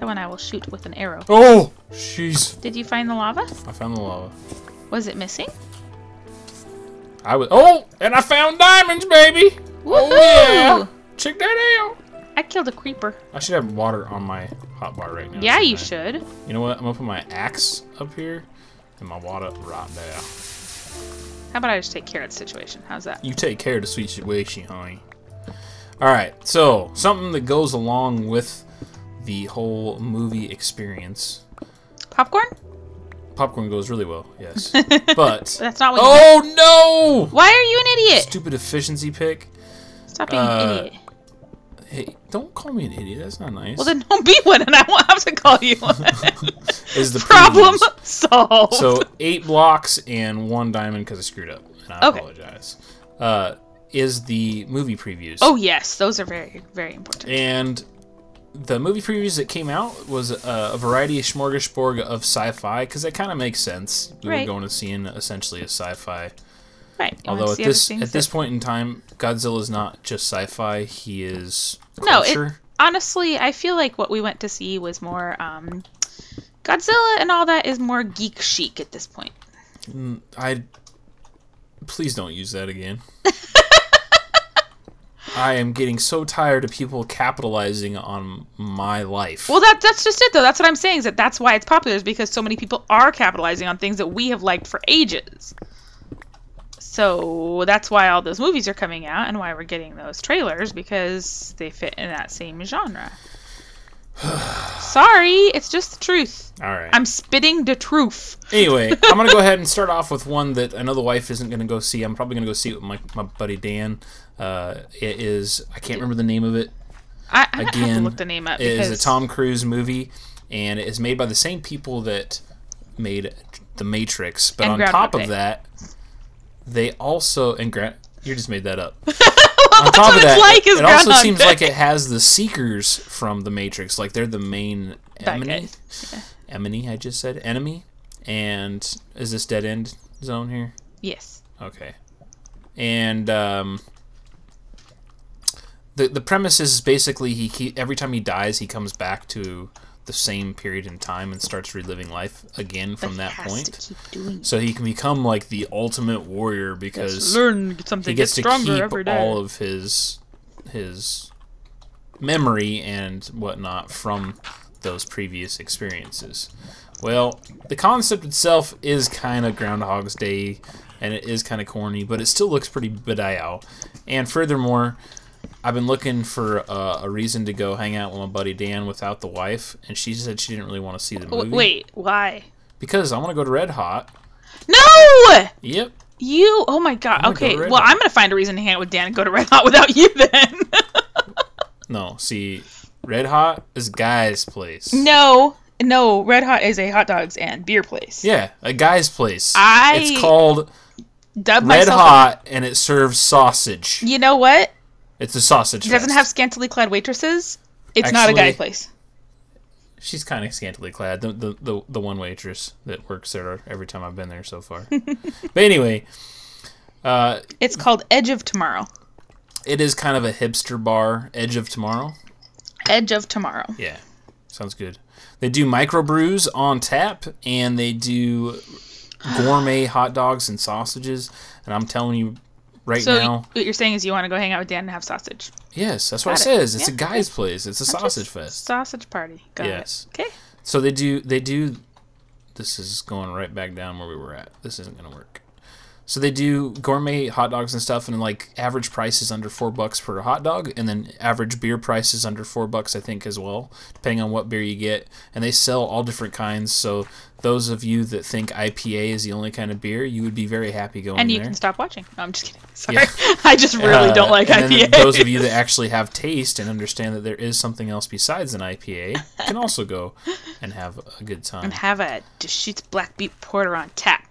The one I will shoot with an arrow. Oh! Jeez. Did you find the lava? I found the lava. Was it missing? Oh! And I found diamonds, baby! Woohoo! Oh, yeah! Check that out! I killed a creeper. I should have water on my hotbar right now. Yeah, you should. You know what? I'm gonna put my axe up here and my water right there. How about I just take care of the situation? How's that? You take care of the sweet situation, honey. Alright, so something that goes along with the whole movie experience. Popcorn? Popcorn goes really well, yes. But That's not what you meant. Oh no! Why are you an idiot? Stupid efficiency pick. Stop being an idiot. Hey, don't call me an idiot. That's not nice. Well, then don't be one, and I won't have to call you one. Is the Problem previews. solved. So 8 blocks and 1 diamond because I screwed up, and I apologize. Is the movie previews? Oh yes, those are very, very important. And the movie previews that came out was a variety of smorgasbord of sci-fi, because that kind of makes sense. We were going to see essentially a sci-fi. Right. Although at this point in time, Godzilla is not just sci-fi; he is culture. No, honestly, I feel like what we went to see was more Godzilla, and all that is more geek chic at this point. Please don't use that again. I am getting so tired of people capitalizing on my life. Well, that's just it, though. That's what I'm saying, is that's why it's popular, is because so many people are capitalizing on things that we have liked for ages. So that's why all those movies are coming out, and why we're getting those trailers, because they fit in that same genre. Sorry, it's just the truth. All right. I'm spitting the truth. Anyway, I'm going to go ahead and start off with one that I know the wife isn't going to go see. I'm probably going to go see it with my buddy Dan. It is, I can't remember the name of it. I have to look the name up. It is a Tom Cruise movie, and it is made by the same people that made The Matrix. But on top of that, they also... You just made that up. On top of that, it also seems like it has the Seekers from The Matrix. Like, they're the main enemy. Enemy, I just said. Enemy. And is this dead end zone here? Yes. Okay. And the premise is basically every time he dies, he comes back to the same period in time and starts reliving life again from that point. So he can become like the ultimate warrior, because he gets to keep all of his memory and whatnot from those previous experiences. Well, the concept itself is kind of Groundhog's Day, and it is kind of corny, but it still looks pretty badao. And furthermore, I've been looking for a reason to go hang out with my buddy Dan without the wife, and she said she didn't really want to see the movie. Wait, why? Because I want to go to Red Hot. No! Yep. Oh my god. Okay, well, I'm going to find a reason to hang out with Dan and go to Red Hot without you then. No, see, Red Hot is a guy's place. No, Red Hot is a hot dogs and beer place. Yeah, a guy's place. It's called Red Hot, and it serves sausage. You know what? It's a sausage fest. It doesn't have scantily clad waitresses. It's not a guy place. She's kind of scantily clad. The one waitress that works there every time I've been there so far. But anyway, it's called Edge of Tomorrow. It is kind of a hipster bar. Edge of Tomorrow. Edge of Tomorrow. Yeah, sounds good. They do microbrews on tap, and they do gourmet hot dogs and sausages. And I'm telling you, now. So what you're saying is you want to go hang out with Dan and have sausage? Yes, that's what it says. It's a guy's place. It's a sausage fest. Sausage party. Got yes. It. Okay. So they do. This is going right back down where we were at. This isn't going to work. So they do gourmet hot dogs and stuff, and like average price is under $4 per hot dog, and then average beer price is under $4, I think, as well, depending on what beer you get. And they sell all different kinds. So those of you that think IPA is the only kind of beer, you would be very happy going there. And you can stop watching. No, I'm just kidding. Sorry. Yeah. I just really don't like and IPA. Then those of you that actually have taste and understand that there is something else besides an IPA can also go and have a good time. And have a Deschutes Black Beet Porter on tap.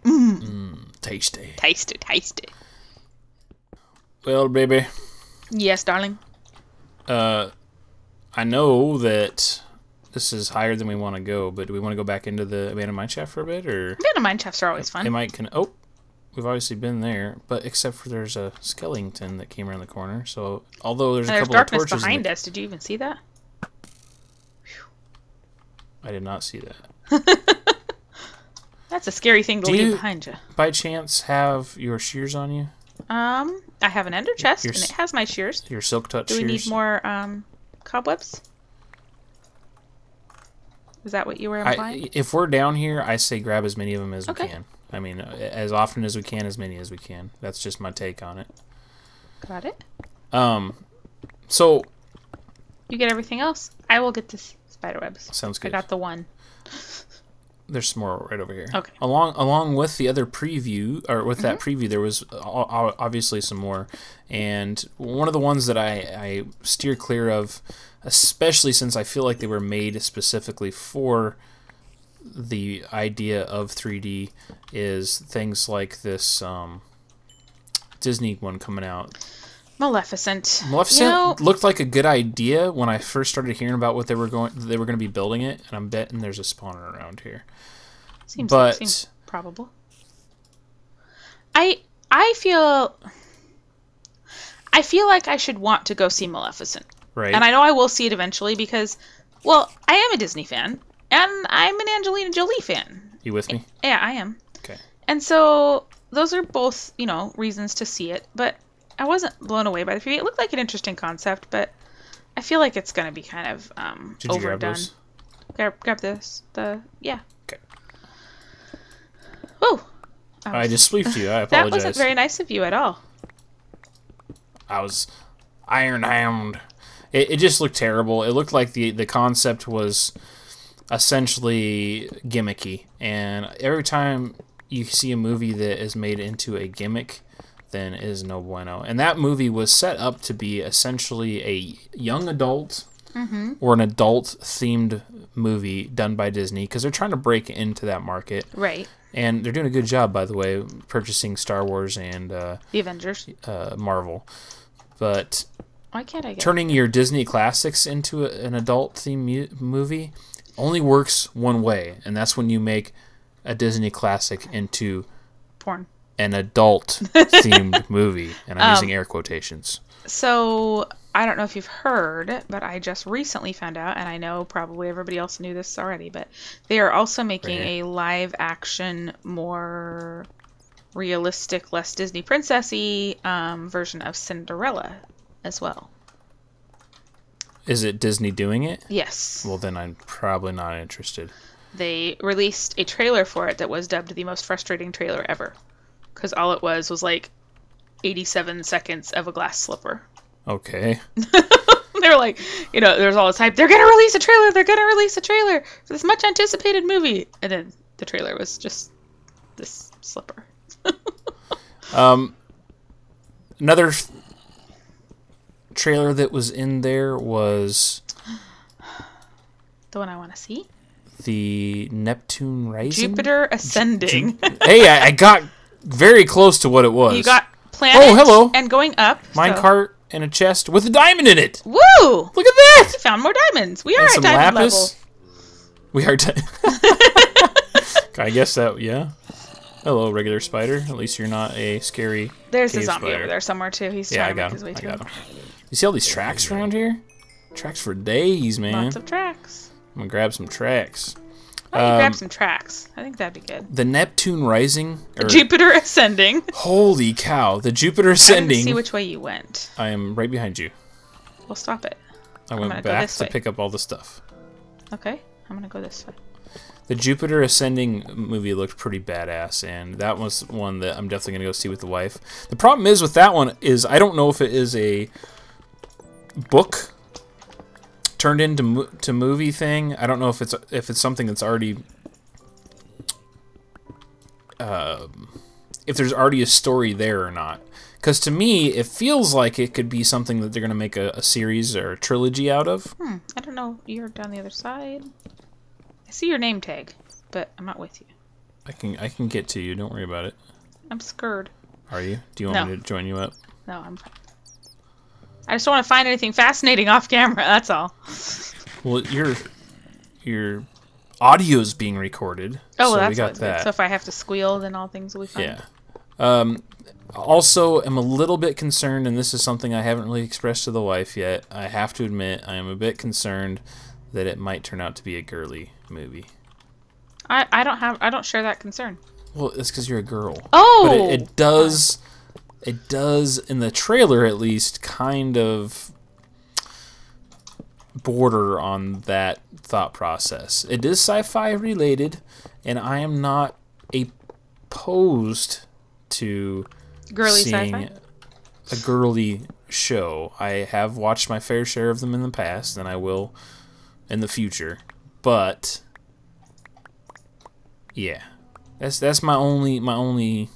Tasty. Tasty. Well, baby. Yes, darling. I know that this is higher than we want to go, but do we want to go back into the abandoned mineshaft for a bit, or? Abandoned mineshafts are always fun. We've obviously been there, but except for there's a skeleton that came around the corner. So although there's a couple of torches behind us, did you even see that? I did not see that. That's a scary thing to leave behind you. By chance, have your shears on you? I have an ender chest, and it has my shears. Your silk touch shears? Do we need more cobwebs? Is that what you were implying? If we're down here, I say grab as many of them as we can. I mean, as often as we can, as many as we can. That's just my take on it. Got it. So... You get everything else? I will get the spiderwebs. Sounds good. I got the one. There's some more right over here. Okay. Along with the other preview, or with that preview, there was obviously some more. And one of the ones that I steer clear of, especially since I feel like they were made specifically for the idea of 3D, is things like this Disney one coming out. Maleficent. Looked like a good idea when I first started hearing about what they were going to be building it, and I'm betting there's a spawner around here. Seems probable. I feel like I should want to go see Maleficent. Right. And I know I will see it eventually because, well, I am a Disney fan and I'm an Angelina Jolie fan. You with me? Yeah, I am. Okay. And so those are both, reasons to see it, but I wasn't blown away by the preview. It looked like an interesting concept, but I feel like it's going to be kind of Did overdone. You grab Grab this. Yeah. Okay. Whoa. I just spleefed you. I apologize. That wasn't very nice of you at all. I was Iron Hound. It just looked terrible. It looked like the concept was essentially gimmicky. And every time you see a movie that is made into a gimmick, then it is no bueno. And that movie was set up to be essentially a young adult or an adult-themed movie done by Disney, because they're trying to break into that market. Right. And they're doing a good job, by the way, purchasing Star Wars and the Avengers, Marvel. But why can't I get turning your Disney classics into an adult-themed movie only works one way, and that's when you make a Disney classic into porn. An adult-themed movie, and I'm using air quotations. So, I don't know if you've heard, but I just recently found out, and I know probably everybody else knew this already, but they are also making a live-action, more realistic, less Disney princessy version of Cinderella as well. Is it Disney doing it? Yes. Well, then I'm probably not interested. They released a trailer for it that was dubbed the most frustrating trailer ever. Because all it was like 87 seconds of a glass slipper. Okay. They were like, there's all this hype. They're going to release a trailer. They're going to release a trailer for this much anticipated movie. And then the trailer was just this slipper. Another trailer that was in there was... The one I want to see? The Neptune Rising? Jupiter Ascending. Hey, I got very close to what it was. You got planet and going up. Minecart and a chest with a diamond in it. Woo! Look at that! You found more diamonds. We are at diamond lapis. Level. We are... I guess that, yeah. Hello, regular spider. At least you're not a scary There's a zombie over there somewhere, too. He's trying to make his way through. I got him. You see all these tracks around here? Tracks for days, man. Lots of tracks. I'm going to grab some tracks. Grab some tracks. I think that'd be good. The Neptune Rising. The Jupiter Ascending. Holy cow. The Jupiter Ascending. I didn't see which way you went. I am right behind you. Well, stop it. I went back to pick up all the stuff. Okay. I'm going to go this way. The Jupiter Ascending movie looked pretty badass, and that was one that I'm definitely going to go see with the wife. The problem is with that one is I don't know if it is a book turned into movie thing. I don't know if it's something that's already if there's already a story there or not. Because to me, it feels like it could be something that they're going to make a series or a trilogy out of. I don't know. You're down the other side. I see your name tag, but I'm not with you. I can get to you. Don't worry about it. I'm scared. Are you? Do you want me to join you up? No, I'm fine. I just don't want to find anything fascinating off camera, that's all. Well, your audio's being recorded. Oh, well, that's what's good. So if I have to squeal, then all things will be fine. Yeah. Also, am a little bit concerned, and this is something I haven't really expressed to the wife yet. I have to admit, I am a bit concerned that it might turn out to be a girly movie. I don't share that concern. Well, it's because you're a girl. Oh! But it does in the trailer at least kind of border on that thought process. It is sci-fi related, and I am not opposed to Girly seeing sci-fi? a girly show. I have watched my fair share of them in the past, and I will in the future. But yeah, that's my only.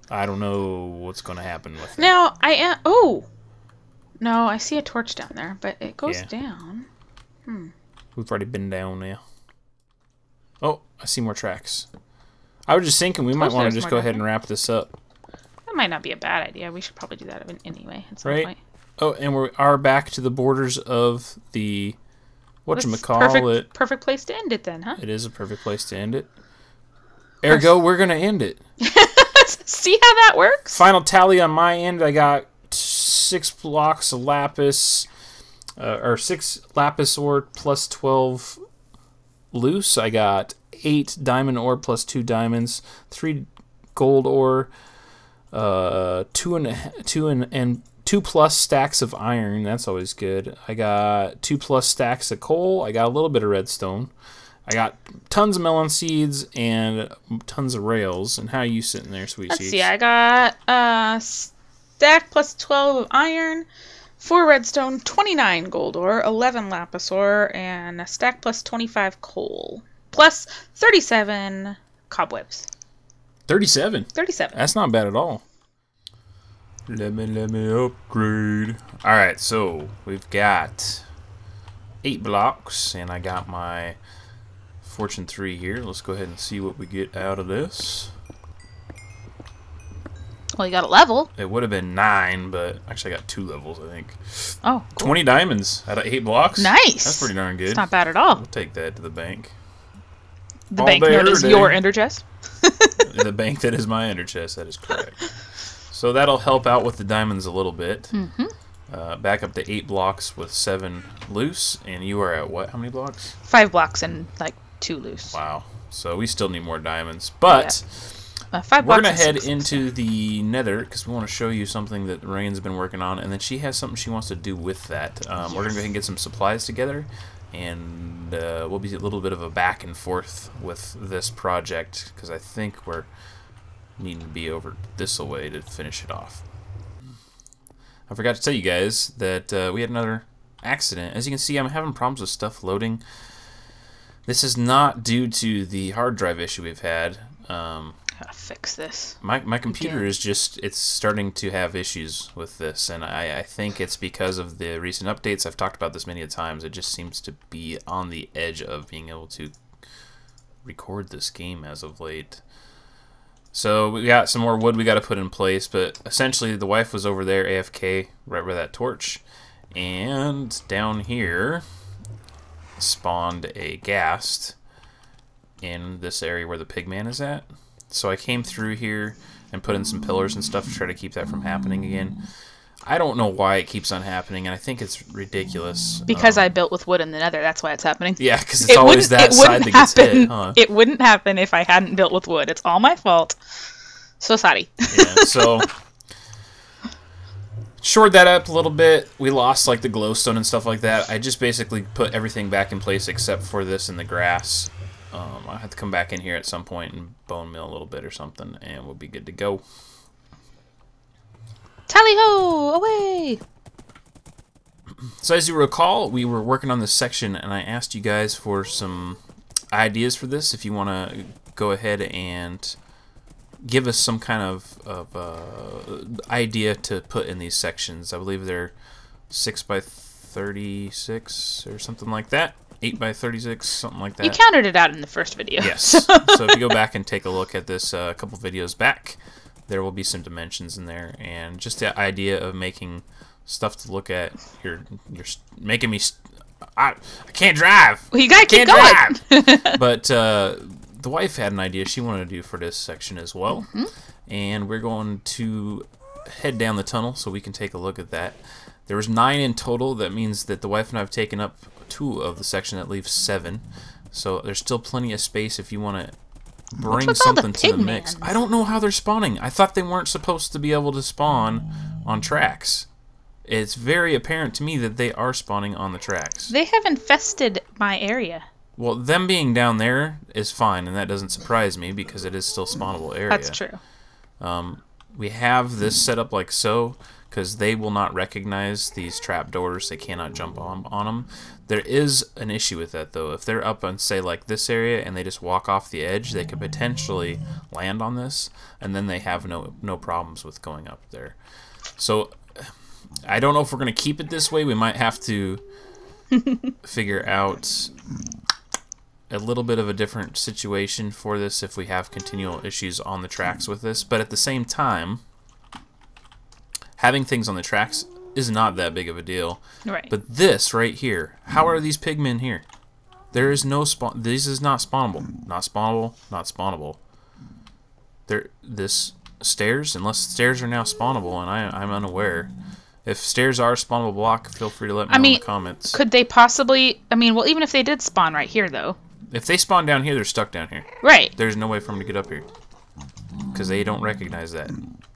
I don't know what's going to happen with that. Now I am. Oh, no, I see a torch down there, but it goes down. We've already been down now. Oh, I see more tracks. I was just thinking we might want to just go ahead and wrap this up. That might not be a bad idea. We should probably do that anyway at some point. Oh, and we are back to the borders of the whatchamacallit. Perfect place to end it then, huh? It is a perfect place to end it. Ergo, we're going to end it. See how that works? Final tally on my end, I got 6 blocks of lapis, or 6 lapis ore plus 12 loose. I got 8 diamond ore plus 2 diamonds, 3 gold ore, 2 plus stacks of iron. That's always good. I got 2 plus stacks of coal. I got a little bit of redstone. I got tons of melon seeds and tons of rails. And how are you sitting there, Sweet Cheeks? Let's see. I got stack plus 12 of iron, 4 redstone, 29 gold ore, 11 lapis ore, and a stack plus 25 coal, plus 37 cobwebs. 37? 37. That's not bad at all. Let me upgrade. Alright, so we've got 8 blocks, and I got my Fortune 3 here. Let's go ahead and see what we get out of this. Well, you got a level. It would have been 9, but actually I got 2 levels, I think. Oh, cool. 20 diamonds out of 8 blocks. Nice. That's pretty darn good. It's not bad at all. We'll take that to the bank. The bank known as your ender chest. The bank that is my ender chest, that is correct. So that'll help out with the diamonds a little bit. Back up to 8 blocks with 7 loose, and you are at what? How many blocks? 5 blocks and like 2 loose. Wow. So we still need more diamonds, but we're gonna head into the Nether because we want to show you something that Rain's been working on, and then she has something she wants to do with that. We're gonna go ahead and get some supplies together, and we'll be a little bit of a back and forth with this project because I think we're needing to be over this way to finish it off. I forgot to tell you guys that we had another accident. As you can see, I'm having problems with stuff loading. This is not due to the hard drive issue we've had. Gotta fix this. My computer is just, it's starting to have issues with this, and I think it's because of the recent updates. I've talked about this many times. It just seems to be on the edge of being able to record this game as of late. So we got some more wood we got to put in place, but essentially the wife was over there AFK right where that torch, and down here spawned a ghast in this area where the pigman is at. So I came through here and put in some pillars and stuff to try to keep that from happening again. I don't know why it keeps on happening, and I think it's ridiculous. Because I built with wood in the Nether, that's why it's happening. Yeah, because it's always that side that gets hit, huh? It wouldn't happen if I hadn't built with wood. It's all my fault. So sorry. Yeah, so shored that up a little bit. We lost like the glowstone and stuff like that. I just basically put everything back in place except for this and the grass. I'll have to come back in here at some point and bone mill a little bit or something, and we'll be good to go. Tally-ho! Away! So as you recall, we were working on this section, and I asked you guys for some ideas for this. If you want to go ahead and give us some kind of idea to put in these sections. I believe they're 6 by 36 or something like that. 8 by 36, something like that. You counted it out in the first video. Yes. So if you go back and take a look at this a couple videos back, there will be some dimensions in there, and just the idea of making stuff to look at. You're making me. I can't drive. Well, you gotta keep going. But the wife had an idea she wanted to do for this section as well, and we're going to head down the tunnel so we can take a look at that. There was 9 in total. That means that the wife and I have taken up 2 of the section that leaves 7. So there's still plenty of space if you want to bring something to the mix. I don't know how they're spawning. I thought they weren't supposed to be able to spawn on tracks. It's very apparent to me that they are spawning on the tracks. They have infested my area. Well, them being down there is fine, and that doesn't surprise me because it is still spawnable area. That's true. We have this set up like so because they will not recognize these trapdoors. They cannot jump on them. There is an issue with that, though. If they're up on, say, like this area and they just walk off the edge, they could potentially land on this, and then they have no problems with going up there. So I don't know if we're going to keep it this way. We might have to figure out a little bit of a different situation for this if we have continual issues on the tracks with this. But at the same time, having things on the tracks is not that big of a deal. Right. But this right here, how are these pigmen here? There is no spawn. This is not spawnable. Not spawnable. Not spawnable. This stairs, unless stairs are now spawnable, and I'm unaware. If stairs are a spawnable block, feel free to let me know in the comments. Could they possibly... I mean, well, even if they did spawn right here, though. If they spawn down here, they're stuck down here. Right. There's no way for them to get up here. Because they don't recognize that.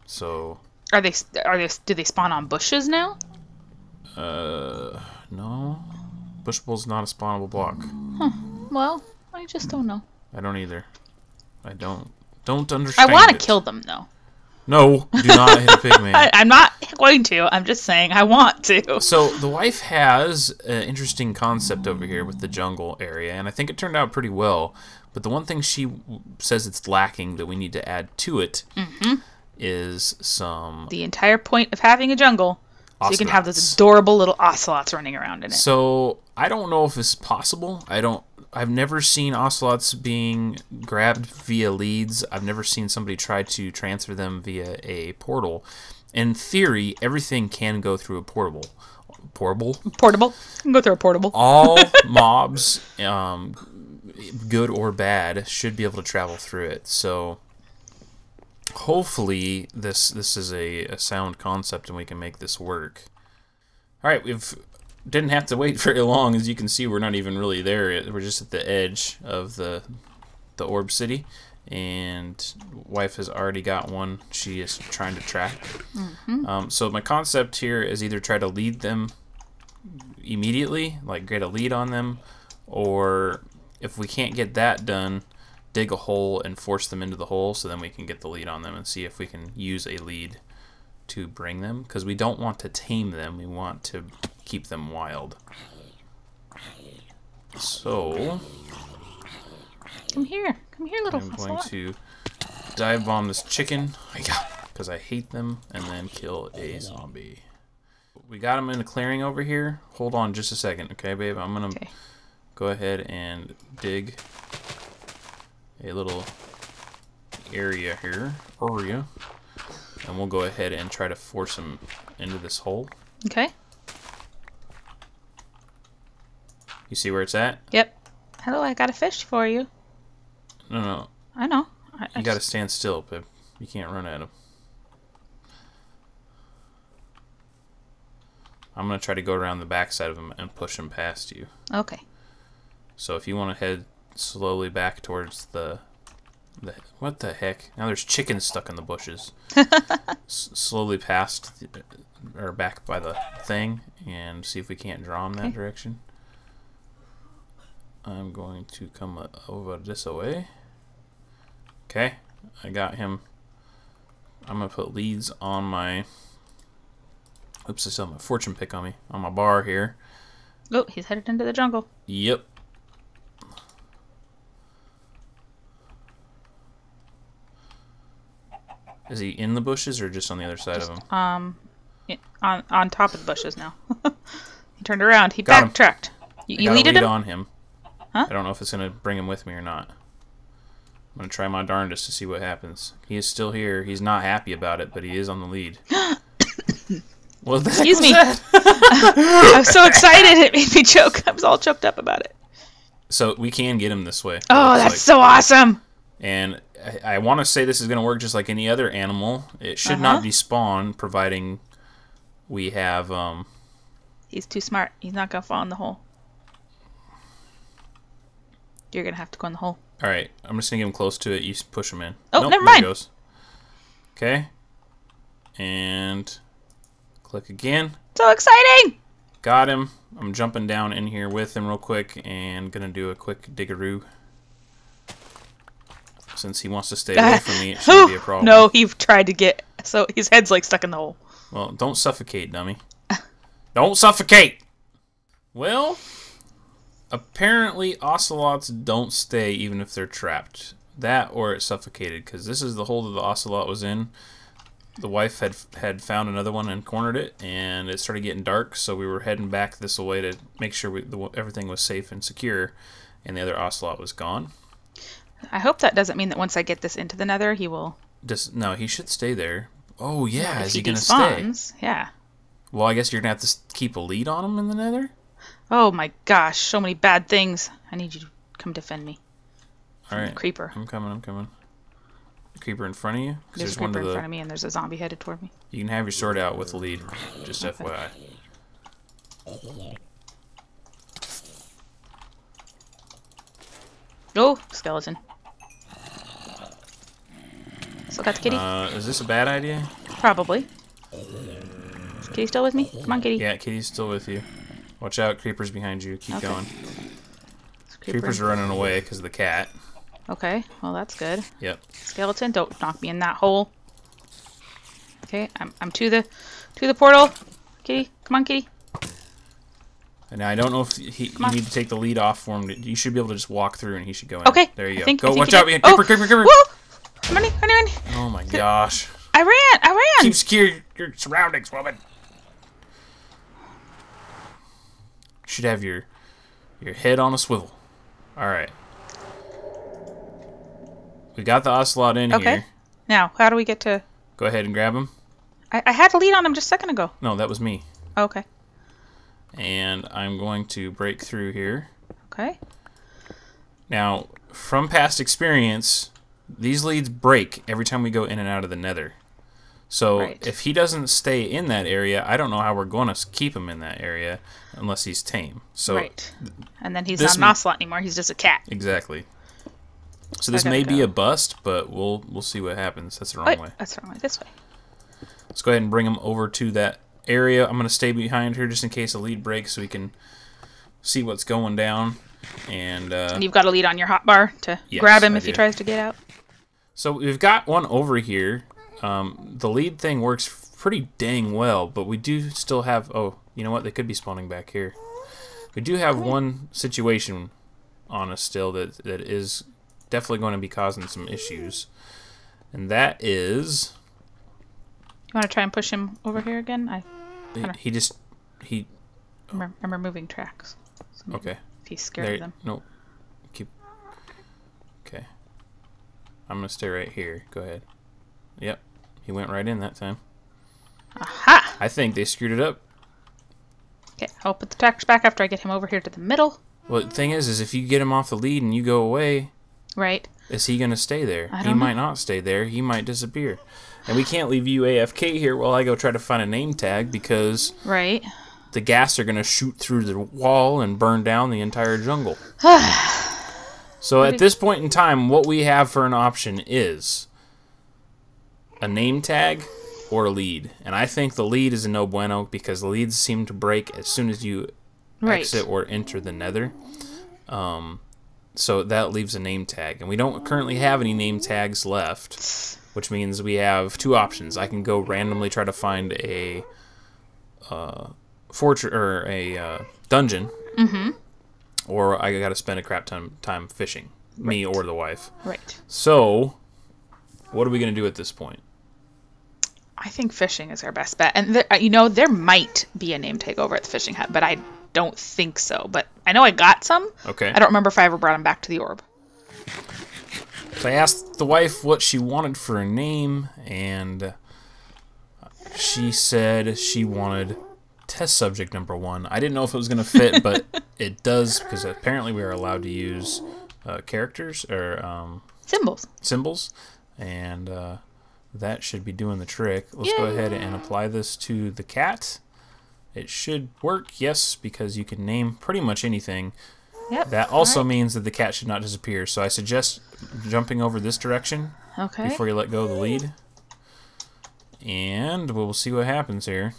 So... Do they spawn on bushes now? No. Bushbowl's not a spawnable block. Huh. Well, I just don't know. I don't either. I don't understand. I want to kill them, though. No, do not hit a pigman. I'm not going to. I'm just saying I want to. So the wife has an interesting concept over here with the jungle area, and I think it turned out pretty well. But the one thing she says it's lacking that we need to add to it is some... The entire point of having a jungle, so you can have those adorable little ocelots running around in it. So I don't know if it's possible. I've never seen ocelots being grabbed via leads. I've never seen somebody try to transfer them via a portal. In theory, everything can go through a portable. Portable? You can go through a portable. All mobs, good or bad, should be able to travel through it. So hopefully this is a sound concept and we can make this work. All right, didn't have to wait very long. As you can see, we're not even really there. We're just at the edge of the orb city, and wife has already got one she is trying to track. So my concept here is either try to lead them immediately, like get a lead on them, or if we can't get that done, dig a hole and force them into the hole so then we can get the lead on them and see if we can use a lead to bring them, because we don't want to tame them, we want to keep them wild. So come here little I'm going to dive bomb this chicken because I hate them, and then kill a zombie. We got him in a clearing over here. Hold on just a second, okay, babe? I'm gonna go ahead and dig a little area here, and we'll go ahead and try to force him into this hole. Okay. You see where it's at? Yep. Hello, I got a fish for you. No. I know. You gotta stand still, babe. You can't run at him. I'm gonna try to go around the backside of him and push him past you. Okay. So if you want to head slowly back towards the what the heck? Now there's chickens stuck in the bushes. Slowly past or back by the thing, and see if we can't draw him that direction. I'm going to come over this way. Okay, I got him. I'm gonna put leads on my... Oops, I still have my fortune pick on me. On my bar here. Oh, he's headed into the jungle. Yep. Is he in the bushes or just on the other side of him? On top of the bushes now. He turned around. He backtracked. You leaded him? On him. Huh? I don't know if it's gonna bring him with me or not. I'm gonna try my darndest to see what happens. He is still here. He's not happy about it, but he is on the lead. What the heck was that? I was so excited it made me choke. I was all choked up about it. So we can get him this way. Oh, that's so awesome! And I want to say this is going to work just like any other animal. It should not despawn, providing we have... He's too smart. He's not going to fall in the hole. You're gonna have to go in the hole. All right, I'm just gonna get him close to it. You push him in. Oh, nope, never mind. There he goes. Okay, and click again. So exciting! Got him. I'm jumping down in here with him real quick and gonna do a quick diggeroo. Since he wants to stay away from me, it shouldn't be a problem. No, he tried to get... So his head's like stuck in the hole. Well, don't suffocate, dummy. Don't suffocate! Well, apparently ocelots don't stay even if they're trapped. That or it's suffocated, because this is the hole that the ocelot was in. The wife had found another one and cornered it, and it started getting dark, so we were heading back this way to make sure everything was safe and secure, and the other ocelot was gone. I hope that doesn't mean that once I get this into the nether, he will... No, he should stay there. Oh, yeah, is he going to stay? Yeah. Well, I guess you're going to have to keep a lead on him in the nether? Oh my gosh, so many bad things. I need you to come defend me. Alright. Creeper. I'm coming. Creeper in front of you? There's a creeper in front of me, and there's a zombie headed toward me. You can have your sword out with the lead, just okay. FYI. Oh, skeleton. Still got the kitty? Is this a bad idea? Probably. Is Kitty still with me? Come on, Kitty. Yeah, Kitty's still with you. Watch out, creepers behind you. Keep going. Creepers are running away because of the cat. Okay, well that's good. Yep. Skeleton, don't knock me in that hole. Okay, I'm to the portal. Kitty, come on, Kitty. And I don't know if you need to take the lead off for him. You should be able to just walk through and he should go in. Okay. There you go. Go, watch out. Creeper. Woo! I'm running. Oh my gosh. I ran. Keep secure your surroundings, woman. You should have your head on a swivel. Alright. We got the ocelot in here. Now, how do we get to... Go ahead and grab him. I had a lead on him just a second ago. No, that was me. Okay. And I'm going to break through here. Okay. Now, from past experience, these leads break every time we go in and out of the nether. So if he doesn't stay in that area, I don't know how we're going to keep him in that area unless he's tame. So and then he's not an ocelot anymore. He's just a cat. Exactly. So this may be a bust, but we'll see what happens. That's the wrong way. That's the wrong way. This way. Let's go ahead and bring him over to that area. I'm going to stay behind her just in case the lead breaks so we can see what's going down. And you've got a lead on your hotbar to grab him if he tries to get out. So we've got one over here. The lead thing works pretty dang well, but we do still have... Oh, you know what? They could be spawning back here. We do have one situation on us still that is definitely going to be causing some issues. And that is... You want to try and push him over here again? I'm removing tracks. So okay. If he's scared of them. No. Okay. I'm going to stay right here. Go ahead. Yep. He went right in that time. Aha! I think they screwed it up. Okay, I'll put the tracks back after I get him over here to the middle. Well, the thing is if you get him off the lead and you go away... Right. Is he going to stay there? He might not stay there. He might disappear. And we can't leave you AFK here while I go try to find a name tag because... Right. The gas are going to shoot through the wall and burn down the entire jungle. So at this point in time, what we have for an option is a name tag or a lead. And I think the lead is a no bueno because the leads seem to break as soon as you exit or enter the nether. So that leaves a name tag. And we don't currently have any name tags left, which means we have two options. I can go randomly try to find a fortress or a dungeon, or I gotta spend a crap ton time fishing, me or the wife. Right. So, what are we gonna do at this point? I think fishing is our best bet, and there might be a name tag over at the fishing hut, but I don't think so. But I know I got some. Okay. I don't remember if I ever brought them back to the orb. So I asked the wife what she wanted for a name, and she said she wanted test subject number 1. I didn't know if it was going to fit, but it does, because apparently we are allowed to use characters or symbols, and that should be doing the trick. Let's go ahead and apply this to the cat. It should work, yes, because you can name pretty much anything. Yep. That also means that the cat should not disappear. So I suggest jumping over this direction before you let go of the lead. And we'll see what happens here.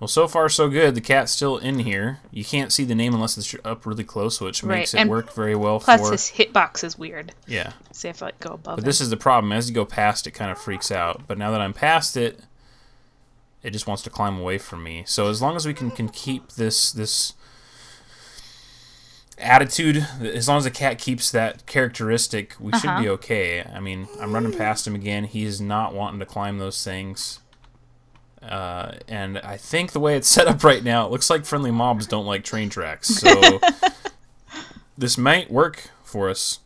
Well, so far so good. The cat's still in here. You can't see the name unless it's up really close, which makes it work very well for... Plus, his hitbox is weird. Yeah. See if I go above But this is the problem. As you go past, it kind of freaks out. But now that I'm past it, it just wants to climb away from me. So as long as we can keep this attitude, as long as the cat keeps that characteristic, we should be okay. I mean, I'm running past him again. He's not wanting to climb those things. And I think the way it's set up right now, it looks like friendly mobs don't like train tracks. So this might work for us.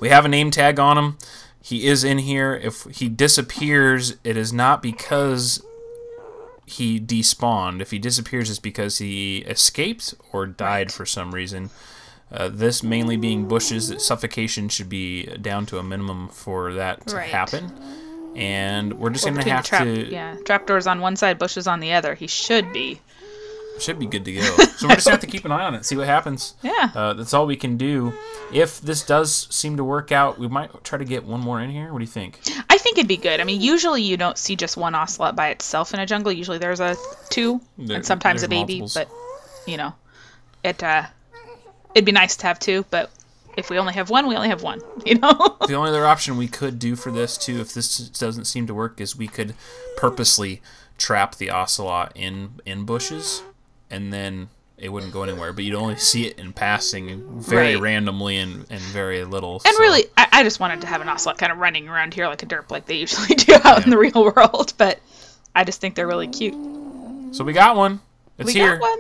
We have a name tag on him. He is in here. If he disappears, it is not because he despawned. If he disappears, it's because he escaped or died for some reason. This mainly being bushes, suffocation should be down to a minimum for that to happen. And we're just going to have to... Yeah, trapdoors on one side, bushes on the other. He should be good to go. So we're just going to have to keep an eye on it, see what happens. Yeah. That's all we can do. If this does seem to work out, we might try to get one more in here. What do you think? I think it'd be good. I mean, usually you don't see just one ocelot by itself in a jungle. Usually there's two, and sometimes a baby. Multiples. But, you know, it'd be nice to have two, but... If we only have one, we only have one, you know? The only other option we could do for this, too, if this doesn't seem to work, is we could purposely trap the ocelot in bushes, and then it wouldn't go anywhere. But you'd only see it in passing very randomly and very little. And really, I just wanted to have an ocelot kind of running around here like a derp like they usually do out in the real world. But I just think they're really cute. So we got one. It's here. We got one.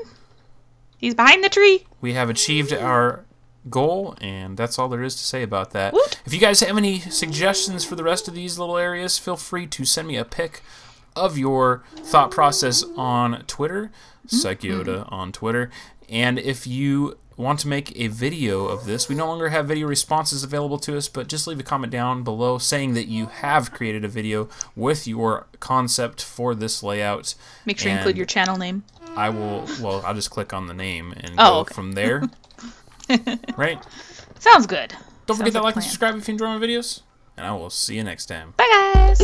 He's behind the tree. We have achieved our... goal, and that's all there is to say about that. Woot. If you guys have any suggestions for the rest of these little areas, feel free to send me a pic of your thought process on Twitter, Syko on Twitter. And if you want to make a video of this, we no longer have video responses available to us, but just leave a comment down below saying that you have created a video with your concept for this layout. Make sure you include your channel name. I'll just click on the name and go from there. Right? Sounds good. Don't forget to like and subscribe if you enjoy my videos. And I will see you next time. Bye, guys.